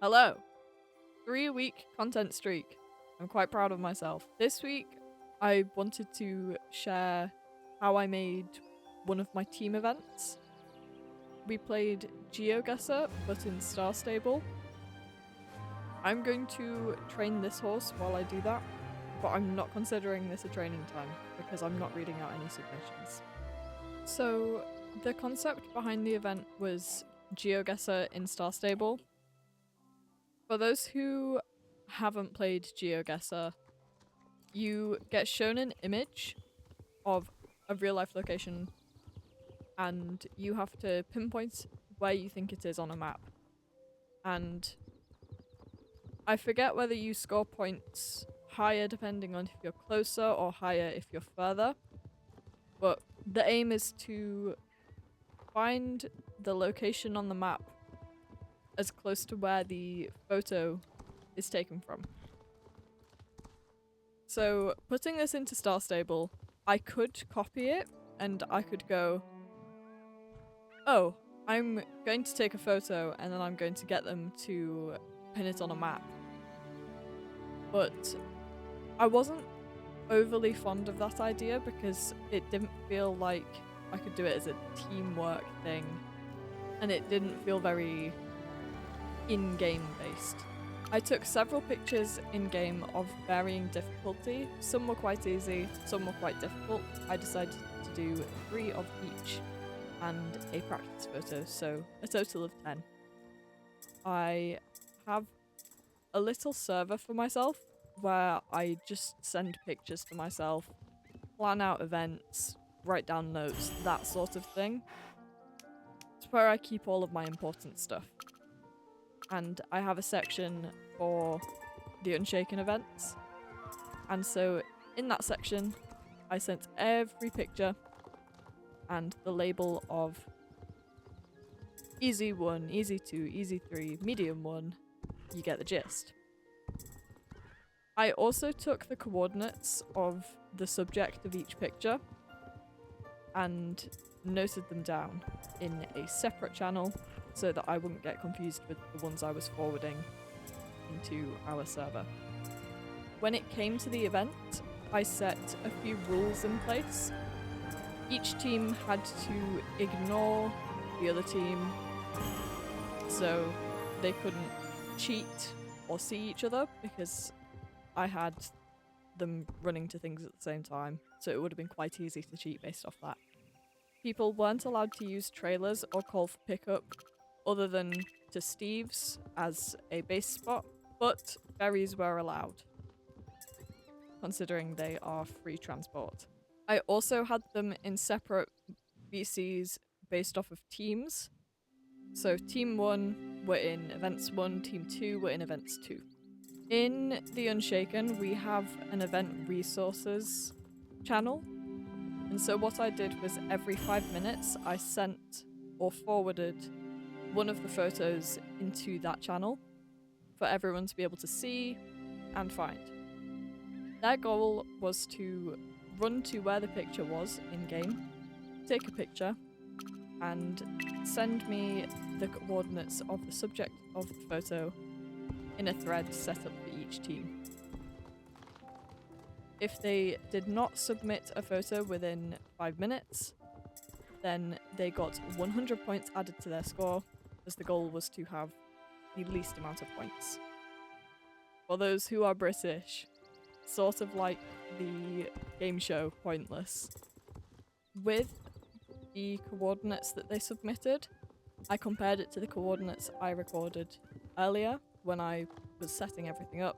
Hello! 3-week content streak. I'm quite proud of myself. This week, I wanted to share how I made one of my team events. We played Geoguessr, but in Star Stable. I'm going to train this horse while I do that, but I'm not considering this a training time because I'm not reading out any submissions. So, the concept behind the event was Geoguessr in Star Stable. For those who haven't played Geoguessr, you get shown an image of a real-life location and you have to pinpoint where you think it is on a map. And I forget whether you score points higher depending on if you're closer or higher if you're further, but the aim is to find the location on the map as close to where the photo is taken from. So, putting this into Star Stable, I could copy it and I could go, oh, I'm going to take a photo and then I'm going to get them to pin it on a map. But I wasn't overly fond of that idea because it didn't feel like I could do it as a teamwork thing, and it didn't feel very in-game based. I took several pictures in-game of varying difficulty. Some were quite easy, some were quite difficult. I decided to do 3 of each and a practice photo, so a total of 10. I have a little server for myself where I just send pictures to myself, plan out events, write down notes, that sort of thing. It's where I keep all of my important stuff. And I have a section for the Unshaken events. And so in that section, I sent every picture and the label of easy 1, easy 2, easy 3, medium 1. You get the gist. I also took the coordinates of the subject of each picture and noted them down in a separate channel so that I wouldn't get confused with the ones I was forwarding into our server. When it came to the event, I set a few rules in place. Each team had to ignore the other team, so they couldn't cheat or see each other because I had them running to things at the same time, so it would have been quite easy to cheat based off that. People weren't allowed to use trailers or call for pickup other than to Steve's as a base spot, but ferries were allowed, considering they are free transport. I also had them in separate VCs based off of teams. So Team 1 were in Events 1, Team 2 were in Events 2. In the Unshaken, we have an event resources channel. And so what I did was every 5 minutes, I sent or forwarded one of the photos into that channel for everyone to be able to see and find. Their goal was to run to where the picture was in-game, take a picture, and send me the coordinates of the subject of the photo in a thread set up for each team. If they did not submit a photo within 5 minutes, then they got 100 points added to their score, as the goal was to have the least amount of points. For those who are British, sort of like the game show Pointless. With the coordinates that they submitted, I compared it to the coordinates I recorded earlier when I was setting everything up.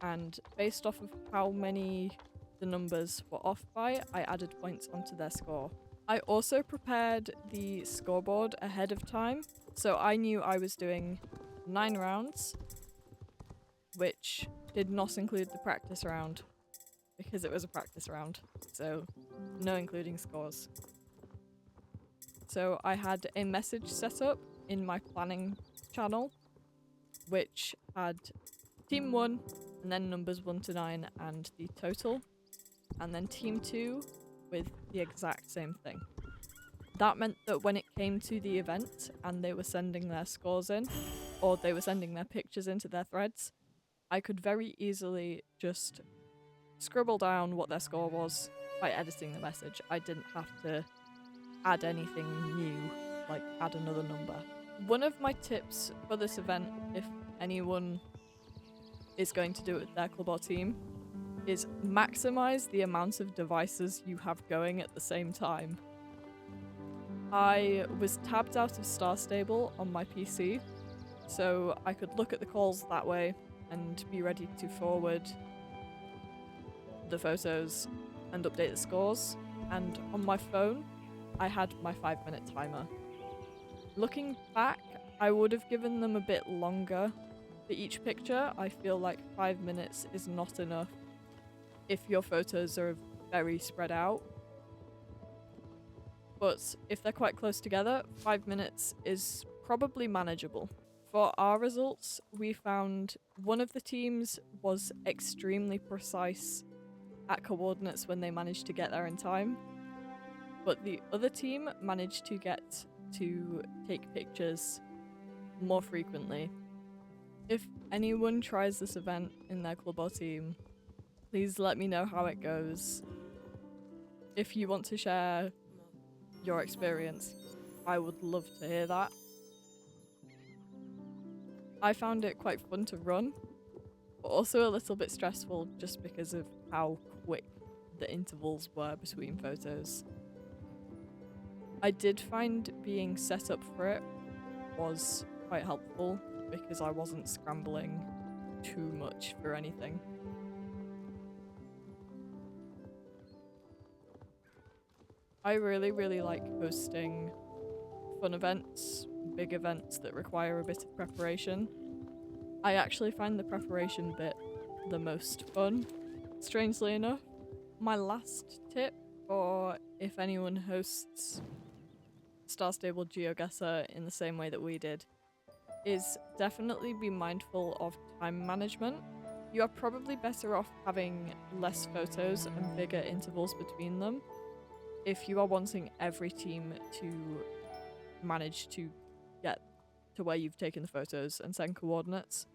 And based off of how many the numbers were off by, I added points onto their score. I also prepared the scoreboard ahead of time, so I knew I was doing 9 rounds, which did not include the practice round, because it was a practice round, so no including scores. So I had a message set up in my planning channel, which had Team 1, and then numbers 1 to 9 and the total, and then Team 2 with the exact same thing. That meant that when it came to the event and they were sending their scores in, or they were sending their pictures into their threads, I could very easily just scribble down what their score was by editing the message. I didn't have to add anything new, like add another number. One of my tips for this event, if anyone is going to do it with their club or team, is maximize the amount of devices you have going at the same time. I was tabbed out of Star Stable on my PC, so I could look at the calls that way and be ready to forward the photos and update the scores. And on my phone, I had my 5-minute timer. Looking back, I would have given them a bit longer. For each picture, I feel like 5 minutes is not enough if your photos are very spread out. But if they're quite close together, 5 minutes is probably manageable. For our results, we found one of the teams was extremely precise at coordinates when they managed to get there in time, but the other team managed to get to take pictures more frequently. If anyone tries this event in their club or team, please let me know how it goes. If you want to share your experience, I would love to hear that. I found it quite fun to run, but also a little bit stressful just because of how quick the intervals were between photos. I did find being set up for it was quite helpful because I wasn't scrambling too much for anything. I really like hosting fun events, big events that require a bit of preparation. I actually find the preparation bit the most fun, strangely enough. My last tip for if anyone hosts SSO Geoguessr in the same way that we did is definitely be mindful of time management. You are probably better off having less photos and bigger intervals between them if you are wanting every team to manage to get to where you've taken the photos and send coordinates.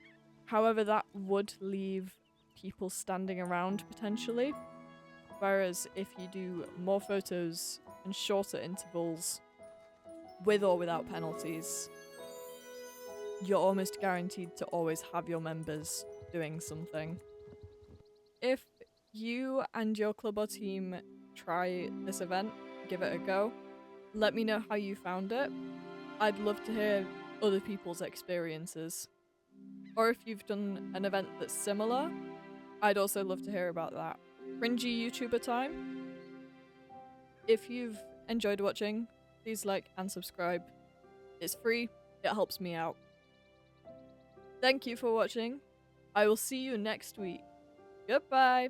However, that would leave people standing around potentially, whereas if you do more photos and shorter intervals with or without penalties, you're almost guaranteed to always have your members doing something. If you and your club or team try this event, give it a go, let me know how you found it. I'd love to hear other people's experiences. Or if you've done an event that's similar, I'd also love to hear about that. Cringy YouTuber time. If you've enjoyed watching, please like and subscribe. It's free, it helps me out. Thank you for watching. I will see you next week. Goodbye!